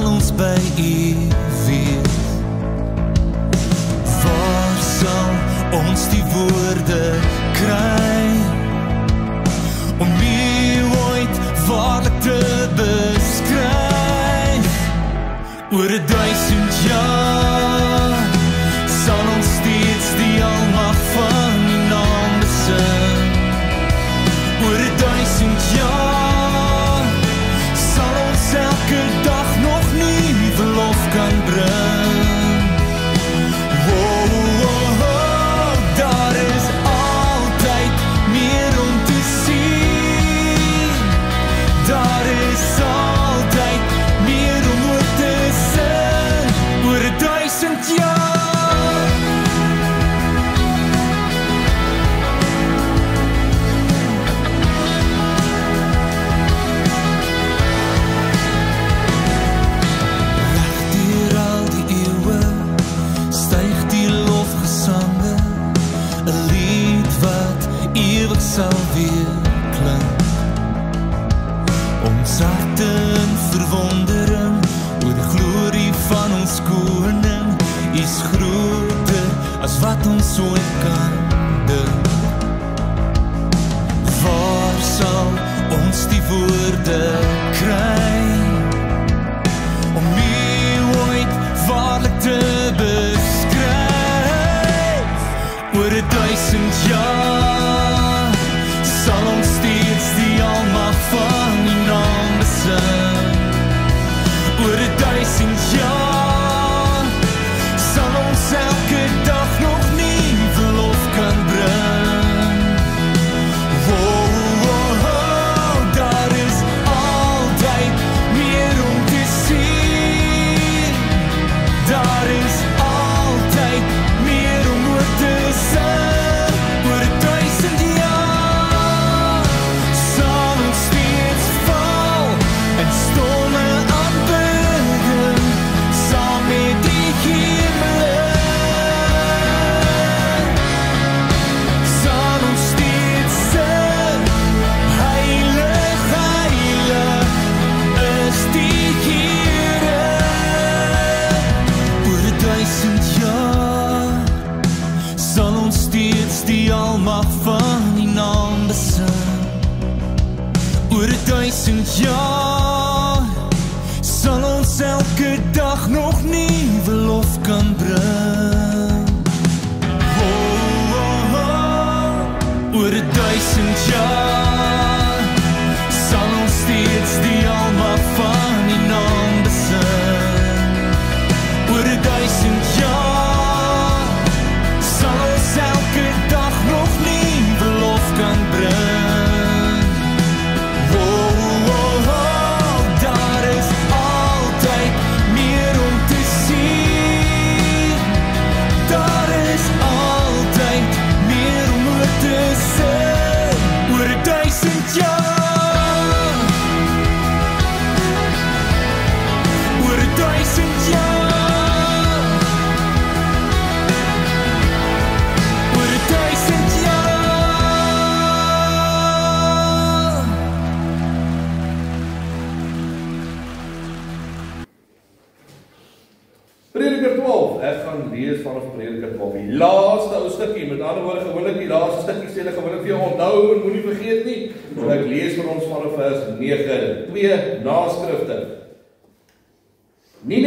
sal ons by U wees? Waar sal ons die woorde kry om U ooit waarlik te beskryf? Oor 1000 jaar sal ons steeds die almag van U naam besing. Oor 1000 jaar sal ons elke dag nog nuwe lof kan bring. Wow, wow, wow, daar is altyd meer om te sien. Daar is altyd meer om oor te sing. Oor 1000 jaar. Sal weer klink. Ons harte in verwondering oor die glorie van ons koning. Is groter as wat ons ooit kan dink. Waar sal ons die woorde kry om U ooit waarlik te beskryf? Oor 1000 jaar sal ons steeds die almag van U naam besing. Oor 1000 jaar sal ons elke dag nog nuwe lof kan bring. Wow, wow, wow, daar is altyd meer om te sien. Daar is altyd meer om oor te sing. Oor 1000 jaar sal ons steeds val en storme aanbidden saam met die hemel. Sal ons steeds sing, heilig, heilig is die Here. Oor 1000 jaar sal ons steeds die almag van U naam besing. Oor 1000 jaar sal ons elke dag nog nuwe lof kan bring. Oh, oh, oh. Oor 1000 jaar sal ons steeds die almag van U naam besing. Oor 1000 jaar sal ons elke dag nog nuwe lof kan bring. Wow, wow, wow, daar is altyd meer om te sien. Daar is altyd meer om oor te sing. Oor 1000 jaar. Oor 1000 jaar. Oor 1000 jaar. Prediker 12, ek gaan lees vanaf Prediker 12, die laaste ou stukkie, met ander woorde gewoonlik die laaste stukkie sê ek gewoonlik vir jou onthou en moenie vergeet nie, so ek lees vir ons vanaf vers 9, 2 naskrifte. Nie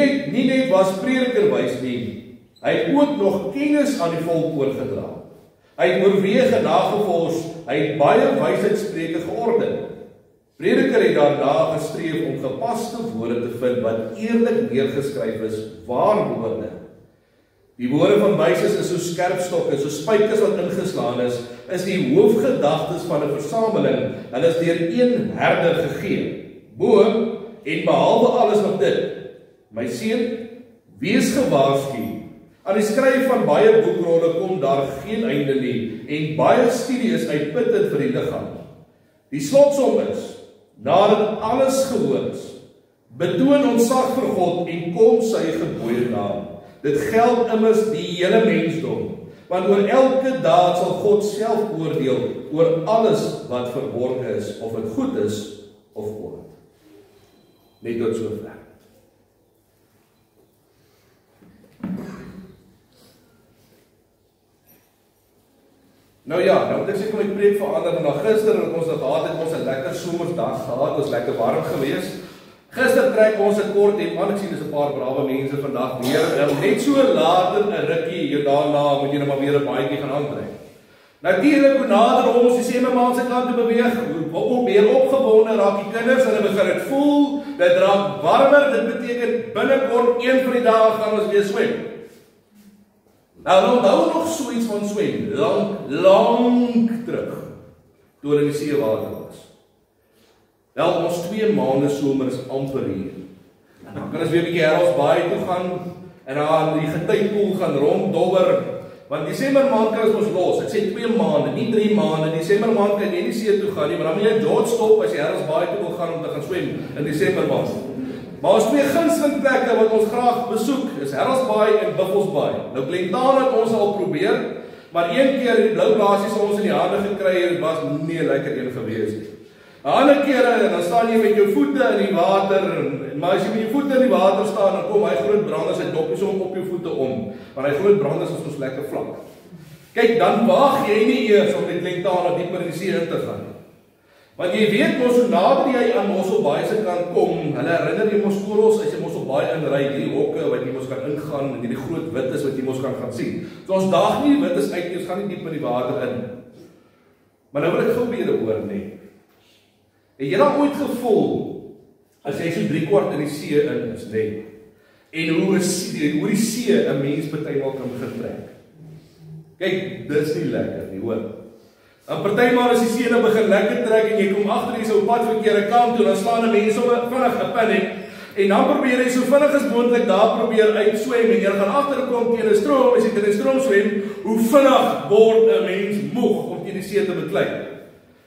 net was Prediker wys nie, hy het ook nog kennis aan die volk oorgedra. Hy het oorwege nagevors, hy het baie wysheidspreuke georden. Prediker het daarna gestreef om gepaste woorde te vind wat eerlik neergeskryf is, waar woorde. Die woorde van wyses is so skerp stokke, so spykers wat ingeslaan is die hoofgedagtes van 'n versameling, hulle is deur een herder gegee. Bo en behalwe alles nog dit, my seun, wees gewaarsku. Aan die skryf van baie boekrolle kom daar geen einde nie, en baie studie is uitputtend vir die liggaam. Die slotsom is, nadat alles gehoor is, betoon ontzag vir God en kom sy gebooie na. Dit geld immers die hele mensdom, want oor elke daad sal God self oordeel oor alles wat verborgen is, of het goed is of kwaad. Net tot sover. Nou ja, nou moet ek sê kom ek preek verander, en gister het ons gehad, het ons 'n lekker somersdag gehad, ons lekker warm gewees. Gister trek ons 'n kort hemp aan, ek sien dis 'n paar brawe mense vandag weer, net so later 'n rukkie, hier daarna moet jy nou maar weer 'n baadjie gaan aantrek. Natuurlik, hoe nader ons die semermaan se kant toe beweeg, hoe meer opgewonde raak die kinders, hulle begin dit voel, dit raak warmer, dit beteken binnekort een van die dae gaan ons weer swem. Nou onthou nog so iets van swem, lang terug, toe hulle in die seewater was. Wel, ons 2 maande somer is amper hier. En dan kan ons weer 'n bietjie Haraldsbaai toe gaan, en dan die getypoel gaan ronddobber, want Desember maand kan ons los, ek sê 2 maande, nie 3 maande, Desember maand kan jy nie see toe gaan nie, maar dan moet jy George stop as jy Haraldsbaai toe wil gaan om te gaan swem in Desember maand. Maar ons 2 gunsteling plekke wat ons graag besoek, is Haraldsbaai en Buffelsbaai. Nou Glentana het ons al probeer, maar een keer die blou blaasies ons in die hande gekry het, was nie 'n lekker een gewees nie. 'n Ander keer, dan staan jy met jou voete in die water, maar as jy met jou voete in die water staan, dan kom hy groot branders, hy dop jy op jou voete om, want hy groot branders is ons lekker vlak. Kyk, dan waag jy nie eers om met Glentana dieper in die see in te gaan. Want jy weet mos, hoe nader jy aan Mosselbaai se kant kom, hulle herinner jy mos korrels as jy Mosselbaai inry, die hokke wat jy mos kan ingaan, en die groot wittes wat jy mos gaan sien. So ons daag nie die wittes uit nie, ons gaan nie diep in die water in. Maar nou wil ek gou weer hoor, nee. Het jy dan ooit gevoel, as jy so 3/4 in die see in is, nee, en hoe die see 'n mens partymal kan begin trek? Kyk, dis nie lekker nie, hoor. En partymal as die see nou begin lekker trek, en jy kom agter jy so op pad verkeerde kant toe, dan slaan 'n mens sommer vinnig 'n paniek, en dan probeer jy so vinnig as moontlik daar probeer uitswem, en jy gaan agterkom teen 'n stroom, as jy teen 'n stroom swem, hoe vinnig word 'n mens moeg om teen die see te beklei.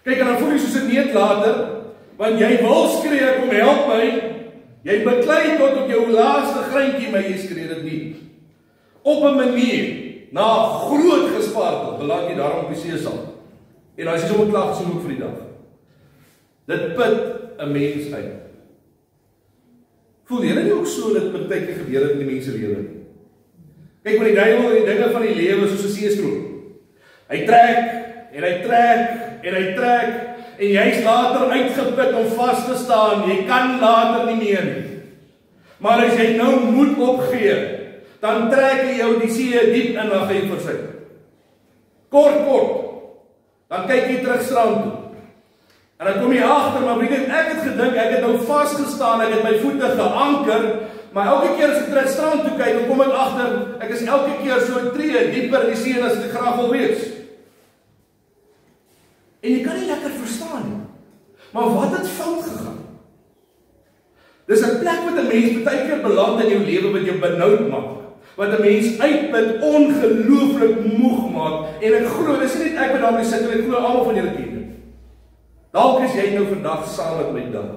Kyk, en dan voel jy soos 'n neet later, want jy wil skree, kom help my, jy beklei tot op jou laaste greintjie, maar jy skree dit nie. Op 'n manier, na groot gespartel, beland jy daarom op die seesand. En as jy sommer klaar gesien ook vir die dag. Dit put 'n mens uit. Voel jy nie ook so dat partyke gebeur het in die mense lewe nie? Kyk, met die duiwel en die dinge van die lewe soos 'n seestroom. Hy trek, en hy trek, en hy trek, en jy's later uitgeput om vas te staan, jy kan later nie meer nie. Maar as jy nou moed opgee, dan trek jy jou die see diep in, dan gaan jy versuik. Kort, dan kyk jy terug strand toe. En dan kom jy agter, maar weet jy, ek het gedink, ek het nou vasgestaan, ek het my voete geanker, maar elke keer as ek terug strand toe kyk, dan kom ek agter, ek is elke keer so 'n tree dieper in die see as ek graag wil wees. En jy kan nie lekker verstaan nie. Maar wat het fout gegaan? Dis 'n plek wat 'n mens baie keer beland in jou lewe wat jou benoud maak. Wat 'n mens uitput, ongelooflik moeg maak. En ek glo, dis nie net ek wat daarmee sit, en ek glo almal van julle ken dit. Dalk is jy nou vandag saam met my dag.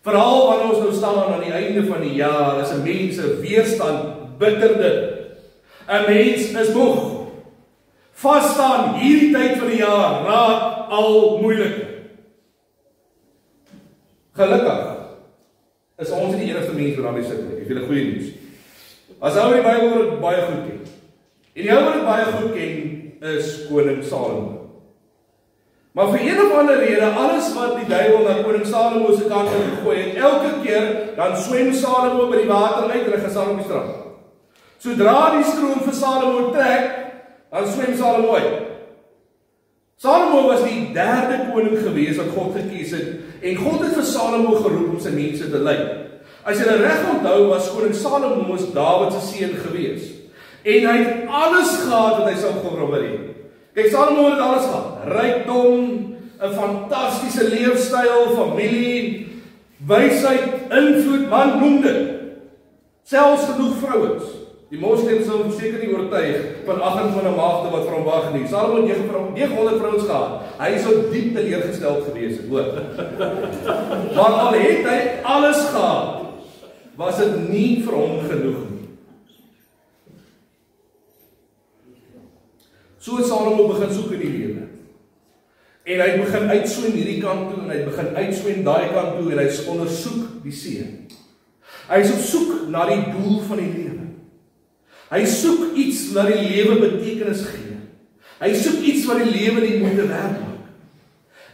Veral wanneer ons nou staan aan die einde van die jaar, is 'n mens se weerstand bitter dit. 'n Mens is moeg. Vasstaan hierdie tyd van die jaar raak al moeiliker. Gelukkig is ons nie die enigste mense wat daarmee sit nie. Ek het julle goeie nuus. As ou die Bybel dit baie goed ken. En die ou wat dit baie goed ken is koning Salomo. Maar vir een of ander rede, alles wat die duiwel na koning Salomo se kant gegooi het, elke keer dan swem Salomo by die water uit en hy gaan staan op die strand. Sodra die stroom vir Salomo trek, dan swem Salomo uit. Salomo was die 3de koning gewees wat God gekies het, en God het vir Salomo geroep om sy mense te lei. As jy reg onthou, was koning Salomo mos Dawid se seun gewees. En hy het alles gehad wat hy sou gewou hê. Kyk, Salomo het alles gehad. Rykdom, 'n fantastiese leefstyl, familie, wysheid, invloed, man noem dit. Selfs genoeg vrouens. Die moslems sou seker nie oortuig van 28 maagde wat vir hom wag nie. Salomo het 900 vrouens gehad. Hy sou diep teleurgesteld gewees het, hoor. Maar al het hy alles gehad, was dit nie vir hom genoeg nie. So het Salomo begin soek in die lewe. En hy begin uitswem hierdie kant toe, en hy begin uitswem daai kant toe, en hy ondersoek die see. Hy is op soek na die doel van die lewe. Hy soek iets wat die lewe betekenis gee. Hy soek iets wat die lewe die moeite werd maak.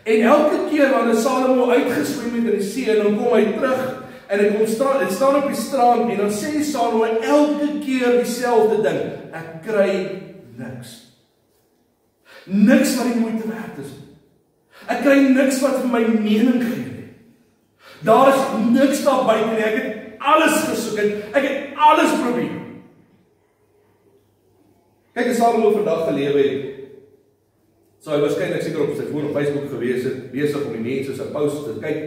En elke keer wanneer Salomo uitgeswem het in die see, en dan kom hy terug, en hy staan op die strand, en dan sê Salomo elke keer dieselfde ding, ek kry niks. Niks wat die moeite werd is. Ek kry niks wat vir my mening gee nie. Daar is niks daar buite nie, ek het alles gesoek, ek het alles probeer. Kyk, as Salomo vandag gelewe het, sou hy waarskynlik seker op sy foon op Facebook gewees het, besig om die mense se posts te kyk,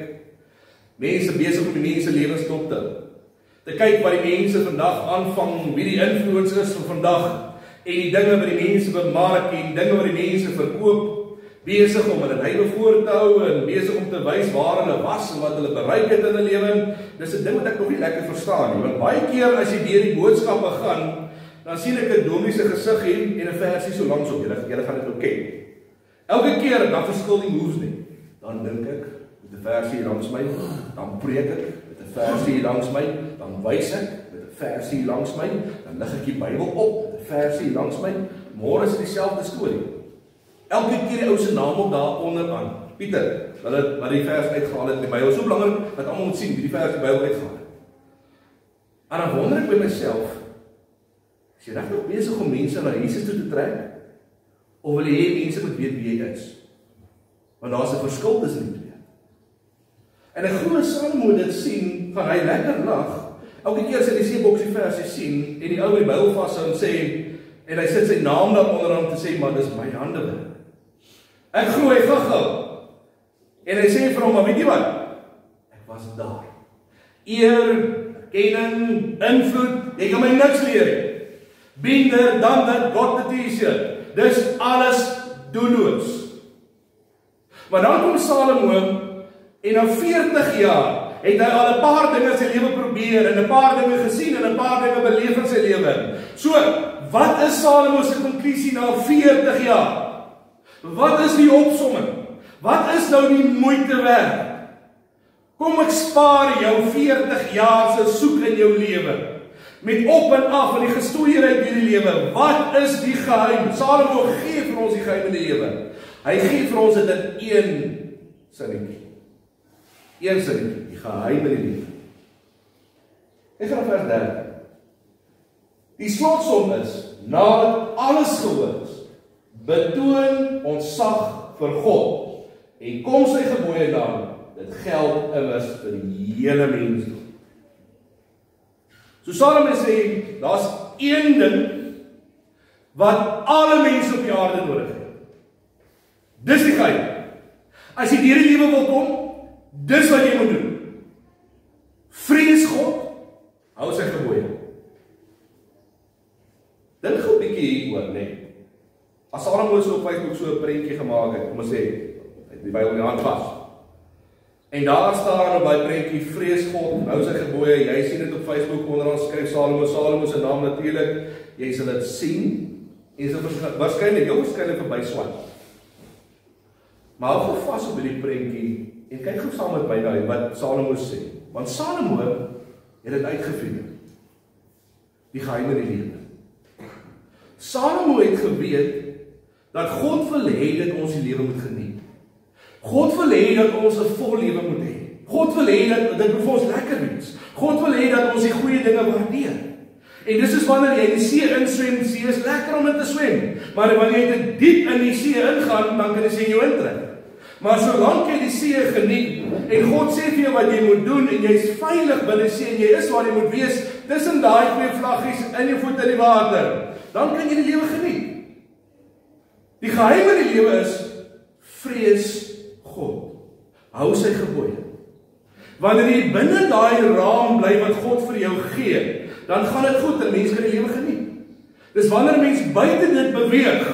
mense besig om die mense lewens dop te kyk wat die mense vandag aanvang, wie die influencers van vandag, en die dinge wat die mense bemark, en dinge wat die mense verkoop, besig om hulle lewe voor te hou, en besig om te wys waar hulle was, en wat hulle bereik het in hulle lewe. Dis 'n ding wat ek nog nie lekker verstaan nie, want baie keer as jy deur die boodskappe gaan, dan sien ek 'n dominee se gesig hier, en 'n versie so langs op, julle gaan dit ook ken. Elke keer, dan verskil die moves nie. Dan dink ek, met 'n versie hier langs my, dan preek ek, met 'n versie hier langs my, dan wys ek, met 'n versie hier langs my, dan lig ek die Bybel op, met 'n versie hier langs my, môre is dit dieselfde storie. Elke keer die ou se naam op daar onderaan. Pieter, wat die vers uitgehaal het in die Bybel, so belangrik, dat almal moet sien, wie die vers in die Bybel uitgehaal het. En dan wonder ek by myself, is jy regtig besig om mense na Jesus toe te trek? Of wil jy hê mense moet weet wie jy is? Want daar is 'n verskil tussen die twee. En ek glo Salomo dit sien, gaan hy lekker lag. Elke keer as hy die seeboksie versie sien, en die ou met die Bybel vashou en sê, en hy sit sy naam daar onderaan te sê, maar dis my hande. Ek glo hy gou. En hy sê vir hom, maar weet jy wat? Ek was daar. Eer, erkenning, invloed, jy kan my niks leer. Binder dan dat God het teacher. Dis alles doelloos. Maar dan kom Salomo, en na 40 jaar, het hy al 'n paar dinge in sy lewe probeer, en 'n paar dinge gesien, en 'n paar dinge beleef in sy lewe. So, wat is Salomo se konklusie na 40 jaar? Wat is die opsomming? Wat is nou die moeite werd? Kom ek spaar jou 40 jaar se soek in jou lewe. Met op en af en die gestoeierheid in die lewe. Wat is die geheim? Salomo gee vir ons die geheim in die lewe. Hy gee vir ons dit in een sinnetjie. Een sinnetjie, die geheim in die lewe. Ek gaan vers 30. Die slotsom is, nadat alles gehoor is, betoon ons sag vir God, en kom sy gebooie na, dit geld immers vir die hele mensdom. So Salomo sê, daar's een ding wat alle mense op die aarde nodig het. Dis die geheim. As jy deur die lewe wil kom, dis wat jy moet doen. Vrees God, hou sy gebooie. Dink gou 'n bietjie hieroor, nee. As Salomo so op Facebook so 'n prentjie gemaak het, kom ons sê, die Bybel in die hand vas. En daar staan op daai prentjie, vrees God, hou sy gebooie. Jy sien dit op Facebook onderaan skryf Salomo se naam natuurlik. Jy sal dit sien en jy sal waarskynlik verby swat. Maar hou gou vas op hierdie prentjie en kyk gou saam met my daai wat Salomo sê. Want Salomo het dit uitgevind. Die geheim in die lewe. Salomo het geweet dat God wil hê dat ons die lewe moet geniet. God wil hê dat ons 'n vol lewe moet hê. God wil hê dat dit vir ons lekker wees. God wil hê dat ons die goeie dinge waardeer. En dis is wanneer jy in die see inswem, die see is lekker om in te swem. Maar wanneer jy te diep in die see ingaan, dan kan jy sien jou intrek. Maar solank jy die see geniet en God sê vir jou wat jy moet doen en jy's veilig binne die see en jy is waar jy moet wees, tussen daai twee vlaggies in jou voete in die water, dan kan jy die lewe geniet. Die geheim in die lewe is vrees God. Hou sy gebooie. Wanneer jy binne daai raam bly wat God vir jou gee, dan gaan dit goed en mens kan die lewe geniet. Dis wanneer mens buite dit beweeg,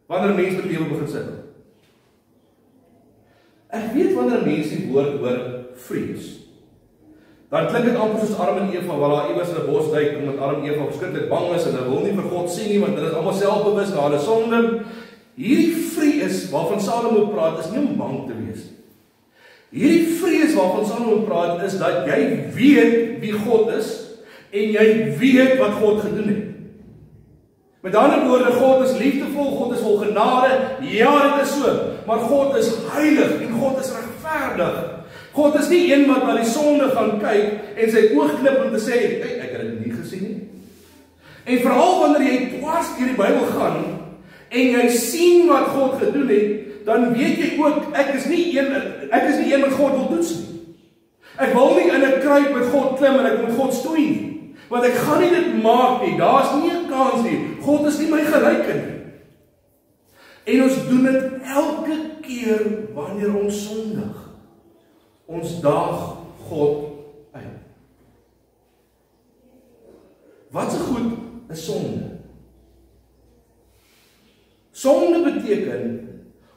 wanneer mens met die lewe begin sit. Ek weet wanneer mense die woord hoor vrees, dan klink dit amper soos Adam en Eva, waar daar iewers in 'n bos duik, omdat Adam en Eva verskriklik bang is en hulle wil nie vir God sien nie, want hulle is almal selfbewus na hulle sonde. Hierdie vrees waarvan Salomo praat, is nie om bang te wees nie. Hierdie vrees waarvan Salomo praat, is dat jy weet wie God is, en jy weet wat God gedoen het. Met ander woorde, God is liefdevol, God is vol genade, ja, dit is so, maar God is heilig en God is regverdig. God is nie een wat na die sonde gaan kyk en sy oog knip om te sê, hey, ek het dit nie gesien nie. En veral wanneer jy dwars deur die Bybel gaan en jy sien wat God gedoen het, dan weet jy ook, ek is nie een wat God wil toets nie. Ek wil nie in 'n kruik met God klim en ek moet God stoei nie, want ek gaan nie dit maak nie, daar's nie 'n kans nie, God is nie my gelyke nie. En ons doen dit elke keer wanneer ons sondig. Ons daag God uit. Wat se goed is sonde? Sonde beteken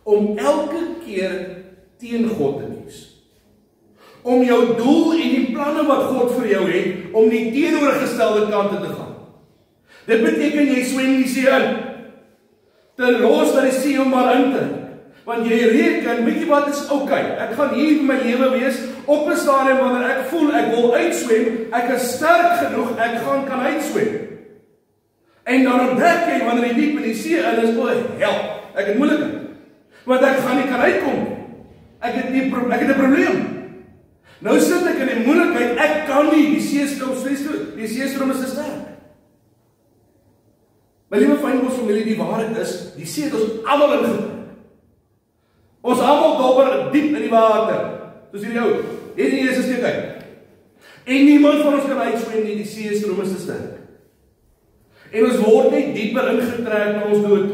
om elke keer teen God te kies. Om jou doel en die planne wat God vir jou het, om die teenoorgestelde kante te gaan. Dit beteken jy swem die see in, te los dat die see om maar in te. Want jy reken, weet jy wat is okay, ek gaan hier in my lewe wees, op 'n stadium wanneer ek voel, ek wil uitswem, ek is sterk genoeg, ek kan uitswem. En dan ontdek jy, wanneer jy diep in die see in is, hel, ek het moeilikheid, want ek gaan nie kan uitkom. Ek het 'n probleem. Nou sit ek in die moeilikheid, ek kan nie, die seestroom is te sterk. My liewe fynbos-familie, die waarheid is, die see het ons almal ingetrek. Ons almal dobber diep in die water, soos hierdie ou, hier die eerste steek uit. En niemand van ons kan uitswem nie, die seestroom is te sterk. En ons word net dieper ingetrek na ons dood.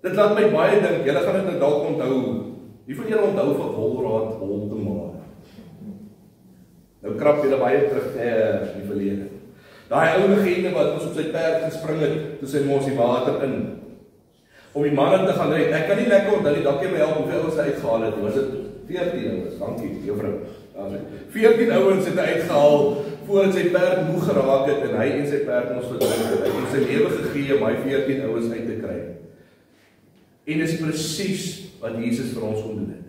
Dit laat my baie dink, julle gaan dit dalk onthou. Wie van julle onthou van Wolraad Woltemare? Nou krap julle baie terug in die verlede. Daai ou legende wat ons op sy perd gespring het, toe sy mos die water in. Om die manne te gaan red. Ek kan nie lekker onthou nie, dalk jy my help hoeveel ouens hy uitgehaal het. Was dit 14 ouens? Dankie, juffrou. 14 ouens het hy uitgehaal voordat sy perd moeg geraak het en hy en sy perd ons verdrink het. Hy het sy lewe gegee om hy 14 ouens uit te kry. En dis presies wat Jesus vir ons kom doen het.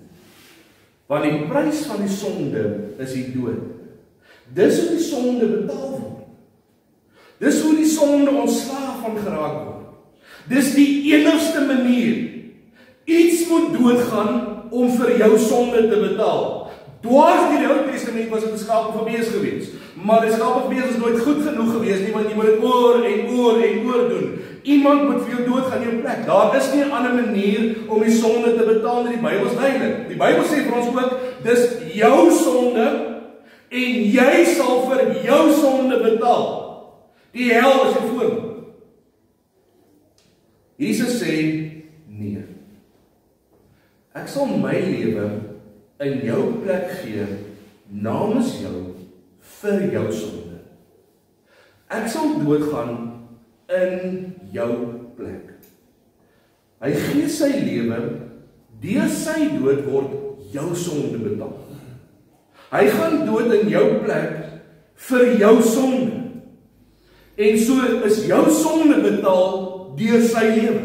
Want die prys van die sonde is die dood. Dis hoe die sonde betaal word. Dis hoe die sonde ontslaaf van geraak word. Dis die enigste manier. Iets moet doodgaan om vir jou sonde te betaal. Dwars deur die Ou Testament was dit 'n skaap of 'n bees gewees. Maar die skaap of bees is nooit goed genoeg gewees nie, want jy moet dit oor en oor doen. Iemand moet vir jou doodgaan in jou plek. Daar is nie 'n ander manier om die sonde te betaal nie. Die Bybel is duidelik. Die Bybel sê vir ons ook, dis jou sonde en jy sal vir jou sonde betaal. Die hel is jou voorbeeld. Jesus sê, nee. Ek sal my lewe in jou plek gee, namens jou, vir jou sonde. Ek sal doodgaan in jou plek. Hy gee sy lewe, deur sy dood word jou sonde betaal. Hy gaan dood in jou plek vir jou sonde. En so is jou sonde betaal deur sy lewe.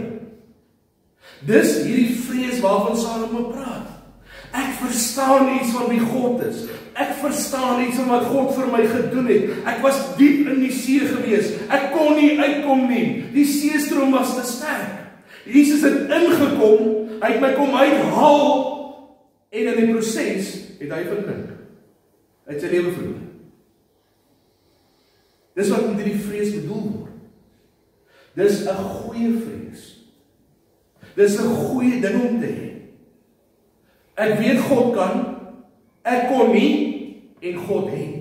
Dis hierdie vrees waarvan Salomo praat. Ek verstaan iets van wie God is. Ek verstaan iets van wat God vir my gedoen het. Ek was diep in die see gewees. Ek kon nie uitkom nie. Die seestroom was te sterk. Jesus het ingekom, hy het my kom uithaal en in die proses het hy verdrink. Hy het sy lewe verloor. Dis wat met hierdie vrees bedoel word. Dis 'n goeie vrees. Dis 'n goeie ding om te hê. Ek weet God kan, ek kon nie en God het.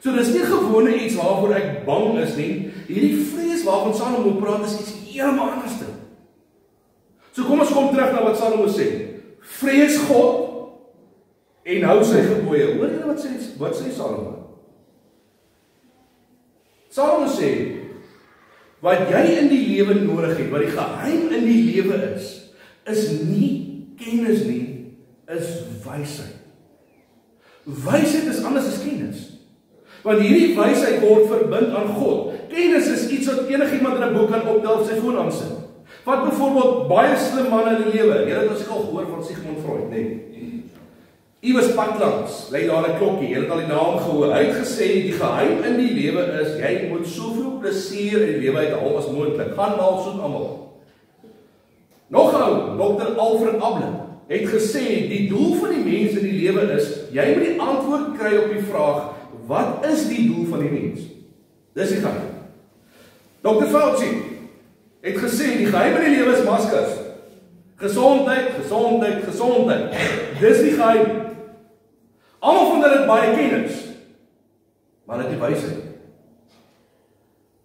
So dis nie gewone iets waarvoor ek bang is nie. Hierdie vrees waarvan Salomo praat is iets heeltemal anders. So kom ons kom terug na wat Salomo sê. Vrees God en hou sy gebooie. Hoor jy wat sê Salomo? Salomo sê, wat jy in die lewe nodig het, wat die geheim in die lewe is nie kennis nie, is wysheid. Wysheid is anders as kennis. Want hierdie wysheid word verbind aan God. Kennis is iets wat enigiemand in 'n boek kan optel op sy foon aansit. Wat byvoorbeeld baie slim manne in die lewe. Julle het ons al gehoor van Sigmund Freud, nee. Iewers padlangs, lê daar 'n klokkie, jy het al die naam gehoor. Hy het gesê, die geheim in die lewe is, jy moet soveel plesier in die lewe uithaal as moontlik. Gaan maal soet almal. Nog ou, Dr. Alfred Abler, het gesê, die doel van die mens in die lewe is, jy moet die antwoord kry op die vraag, wat is die doel van die mens? Dis die geheim. Dr. Fauci het gesê, die geheim in die lewe is maskers. Gesondheid, gesondheid, gesondheid. Dis die geheim. Almal van hulle het baie kennis, maar dit is wysheid.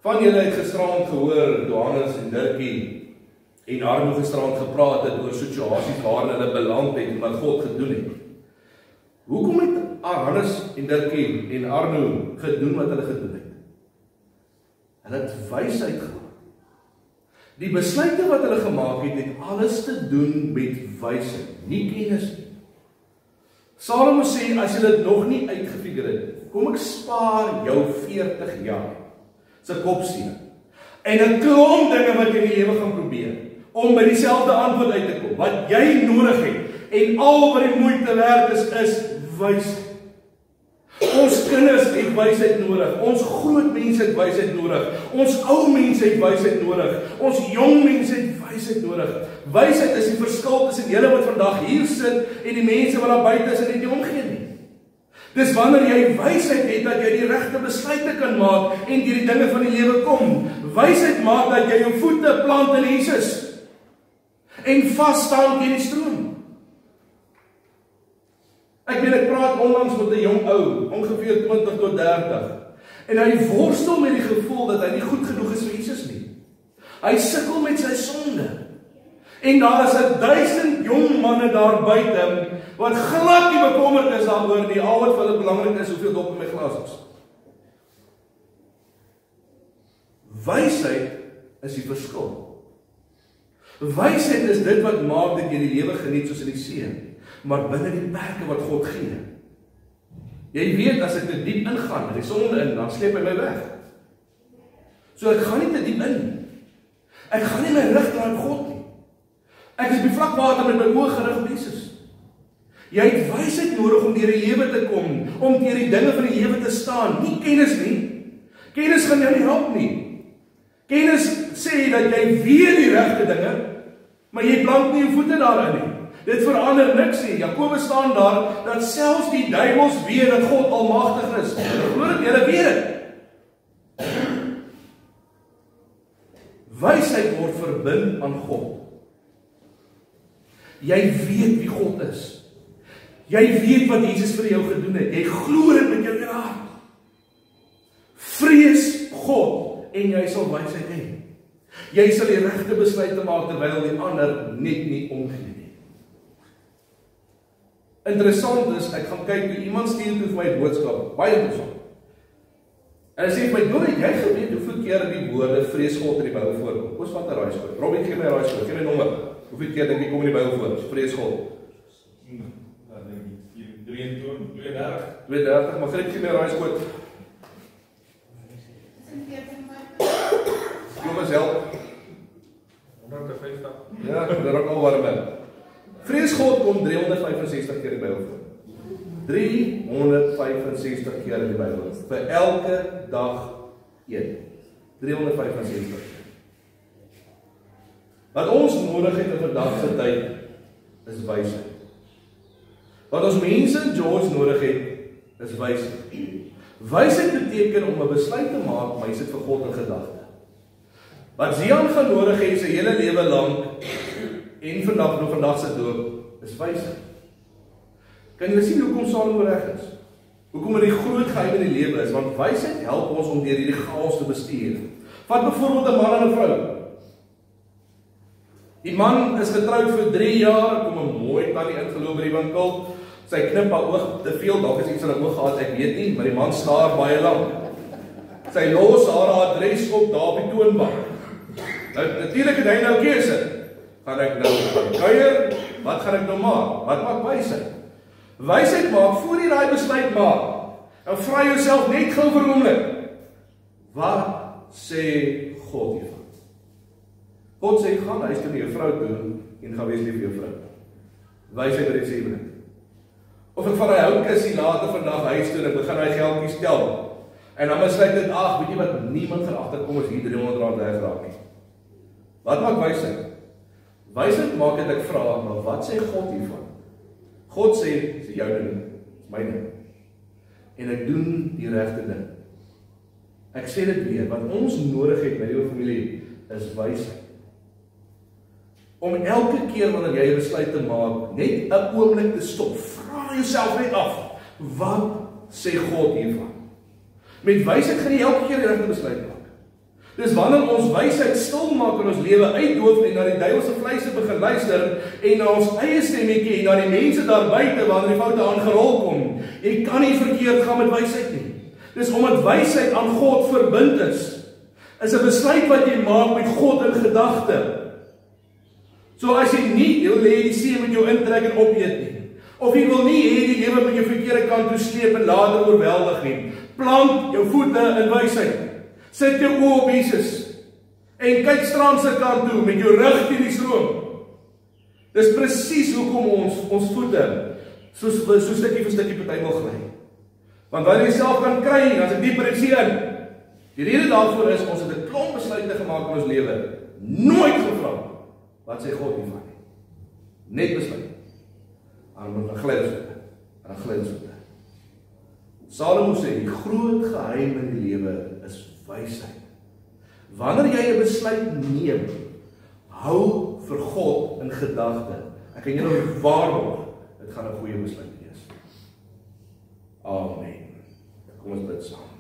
Van julle het gisterand gehoor, Johannes en Dirkie en Arno gisterand gepraat het oor situasies waarin hulle beland het en wat God gedoen het. Hoekom het Johannes en Dirkie en Arno gedoen wat hulle gedoen het? Hulle het wysheid gehad. Die besluite wat hulle gemaak het, het alles te doen met wysheid, nie kennis nie. Salomo sê, as jy dit nog nie uitgefigure het, kom ek spaar jou 40 jaar se kopseën en 'n klomp dinge wat jy in die lewe gaan probeer om by dieselfde antwoord uit te kom. Wat jy nodig het en al wat die moeite werd is wysheid. Ons kinders het wysheid nodig. Ons groot mense het wysheid nodig. Ons ou mense het wysheid nodig. Ons jong mense het wysheid nodig. Wysheid is die verskil tussen julle wat vandag hier sit en die mense wat daar buite is en nie omgee nie. Dis wanneer jy wysheid het dat jy die regte besluite kan maak en deur die dinge van die lewe kom. Wysheid maak dat jy jou voete plant in Jesus en vas staan teen die stroom. Ek praat onlangs met 'n jong ou, ongeveer 20 tot 30, en hy worstel met die gevoel dat hy nie goed genoeg is vir Jesus nie. Hy sukkel met sy sonde. En daar is 1000 jong manne daar buite wat glad nie bekommerd is daaroor nie. Al wat vir hulle belangrik is, hoeveel dop in my glas is. Wysheid is die verskil. Wysheid is dit wat maak dat jy die lewe geniet soos in die see, maar binne die perke wat God gee. Jy weet, as ek te diep ingaan, in die sonde in, dan sleep hy my weg. So ek gaan nie te diep in. Ek gaan nie my rug draai op God nie. Ek is op die vlakwater met my oë gerig op Jesus. Jy het wysheid nodig om deur die lewe te kom, om deur die dinge van die lewe te staan, nie kennis nie. Kennis gaan jou nie help nie. Kennis sê dat jy weet die regte dinge, maar jy plant nie jou voete daarin nie. Dit verander niks nie. Jakobus staan daar dat selfs die duiwels weet dat God almagtig is. Glo dit, julle weet dit. Wysheid word verbind aan God. Jy weet wie God is. Jy weet wat Jesus vir jou gedoen het. Jy glo dit met jou hele hart. Vrees God en jy sal wysheid hê. Jy sal die regte besluite maak terwyl die ander net nie omgee nie. Interessant is, ek gaan kyk hoe iemand stuur toe vir my boodskap, baie interessant. En hy sê vir my, "Doel, het jy geweet hoeveel keer die woorde vrees God in die Bybel voorkom?" Ons vat 'n raaiskoot. Robbie, gee my 'n raaiskoot, gee my 'n nommer. Hoeveel keer dink jy kom in die Bybel voor? Vrees God. 32, maar gee my 'n raaiskoot. Kom ons help. 150. Ja, dit raak al warm. Vrees God kom 365 keer in die Bybel voor. 365 keer in die Bybel. Vir elke dag 1. 365. Wat ons nodig het in vandag se tyd is wysheid. Wat ons mense in George nodig het is wysheid. Wysheid beteken om 'n besluit te maak, maar jy sit vir God in gedagte. Wat Zian gaan nodig hê sy hele lewe lank en vandag se doop is wysheid. Kan jy sien hoekom Salomo reg is? Hoekom dit die groot geheim in die lewe is? Want wysheid help ons om deur hierdie chaos te bestuur. Vat byvoorbeeld 'n man en 'n vrou. Die man is getroud vir 3 jaar, kom 'n mooi tannie ingeloop by die winkel. Sy knip haar oog te veel, dalk is iets aan haar oog gehad, ek weet nie, maar die man staar baie lank. Sy los haar adres op daar op die toonbank. Nou natuurlik het hy nou keuse. Gaan ek nou kuier? Wat gaan ek nou maak? Wat maak wysheid? Wysheid maak voor jy daai besluit maak. En vra jouself net gou vir 'n oomblik. Wat sê God hiervan? God sê gaan huis toe na jou vrou toe en gaan wees lief vir jou vrou. Wysheid by die 7. Of ek van hy houtkussie later vandag huis toe en ek begin hy geldjies tel. En dan besluit dit, weet jy wat, niemand gaan agterkom as hier R300 wegraak nie. Wat maak wysheid? Wysheid maak dat ek vra, maar wat sê God hiervan? God sê, dis jou ding, dis my ding. En ek doen die regte ding. Ek sê dit weer, wat ons nodig het met die familie, is wysheid. Om elke keer wanneer jy 'n besluit te maak, net 'n oomblik te stop, vra jouself net af, wat sê God hiervan? Met wysheid gaan jy elke keer die regte besluit maak. Dis wanneer ons wysheid stil maak in ons lewe, uitdoof en na die duiwel se vleise begin luister en na ons eie stemmetjie en na die mense daar buite wanneer die foute aangerol kom. Jy kan nie verkeerd gaan met wysheid nie. Dis omdat wysheid aan God verbind is 'n besluit wat jy maak met God in gedagte. So as jy nie wil hê die see met jou intrek en opeet nie, of jy wil nie hê die lewe met jou verkeerde kant toe sleep en later oorweldig nie, plant jou voete in wysheid. Sit jou oë op Jesus en kyk strand se kant toe met jou rug teen die stroom. Dis presies hoekom ons voete so stukkie vir stukkie partymal gly. Want wanneer jy self kan kry, dan is dit dieper in see in. Die rede daarvoor is ons het 'n klomp besluite gemaak in ons lewe, nooit gevra wat sê God hiervan nie. Net besluit. Dan gly ons voete. Salomo sê die groot geheim in die lewe is wysheid. Wanneer jy 'n besluit neem, hou vir God in gedagte. Ek kan julle waarborg, dit gaan 'n goeie besluit wees. Amen. Kom ons bid saam.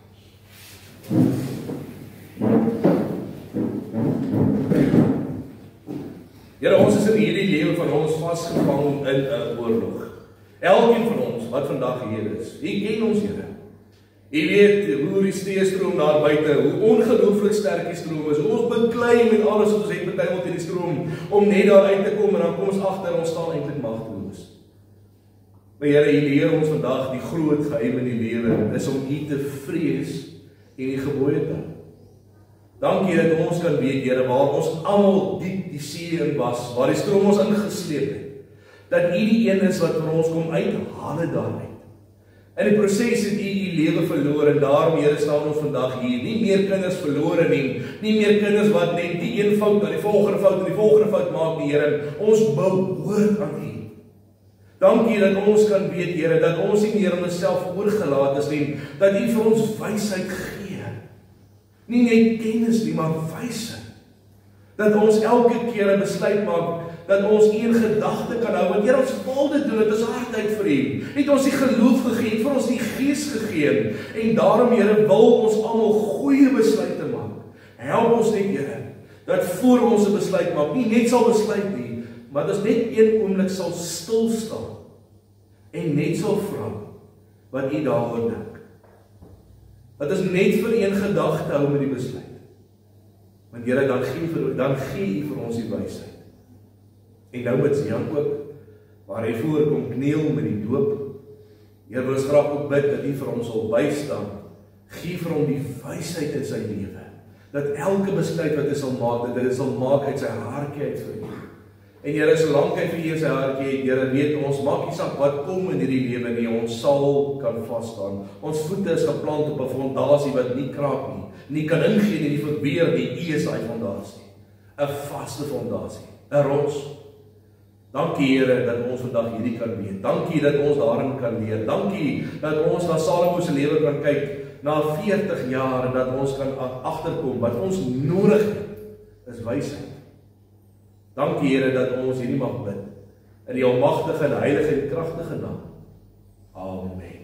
Here, ons is in hierdie lewe van ons vasgevang in 'n oorlog. Elkeen van ons wat vandag hier is, U ken ons, Here. U weet hoe die steestroom daar buite, hoe ongelooflik sterk die stroom is, hoe ons beklei met alles wat ons het partymal teen die stroom, om net daar uit te kom en dan kom ons agter, ons staan eintlik magteloos. Maar Here, U leer ons vandag die groot geheim in die lewe is om U te vrees en U gebooie te hou. Dankie dat ons kan weet, Here, waar ons almal diep die see in was, waar die stroom ons ingesleep het, dat U die een is wat vir ons kom uithaal daaruit. In die proses het U lewe verloor en daarom, Here, staan ons vandag hier. Nie meer kinders verlore nie meer kinders wat net die een fout dan die volgende fout en die volgende fout maak nie, Here. Ons behoort aan U. Dankie dat ons kan weet, Here, dat ons nie meer aan onsself oorgelaat is nie, dat U vir ons wysheid gee. Nie net kennis nie, maar wysheid. Dat ons elke keer 'n besluit maak, dat ons een gedagte kan hou, want Here, ons wil dit doen, dit is hardheid vir U. Het ons die geloof gegee, vir ons die Gees gegee, en daarom, Here, wil ons almal goeie besluite maak. Help ons net, Here, dat voor ons 'n besluit maak, nie net sal besluit nie, maar dat ons net een oomblik sal stil staan, en net sal vra, wat U daaroor dink. Dat ons net vir een gedagte hou met die besluit. Want Here, dan gee U vir ons die wysheid. En nou met Jan ook, waar hy voorkom kniel met die doop. Here, wil ons graag ook bid dat U vir ons sal bystaan. Gee vir hom die wysheid in sy lewe. Dat elke besluit wat hy sal maak, dat hy sal maak uit sy hartjie uit vir U. En Here, solank hy vir U sy hartjie het, Here, weet ons, maak nie saak wat kom in hierdie lewe nie, ons sal kan vasstaan. Ons voete is geplant op 'n fondasie wat nie kraak nie kan ingee nie, nie verbeer nie. U is daai fondasie. 'n Vaste fondasie, 'n rots. Dankie, Here, dat ons vandag hierdie kan weet. Dankie dat ons daarin kan leer. Dankie dat ons na Salomo se lewe kan kyk na 40 jaar en dat ons kan agterkom wat ons nodig het, is wysheid. Dankie, Here, dat ons hierdie mag bid in die almagtige en heilige en kragtige naam. Amen.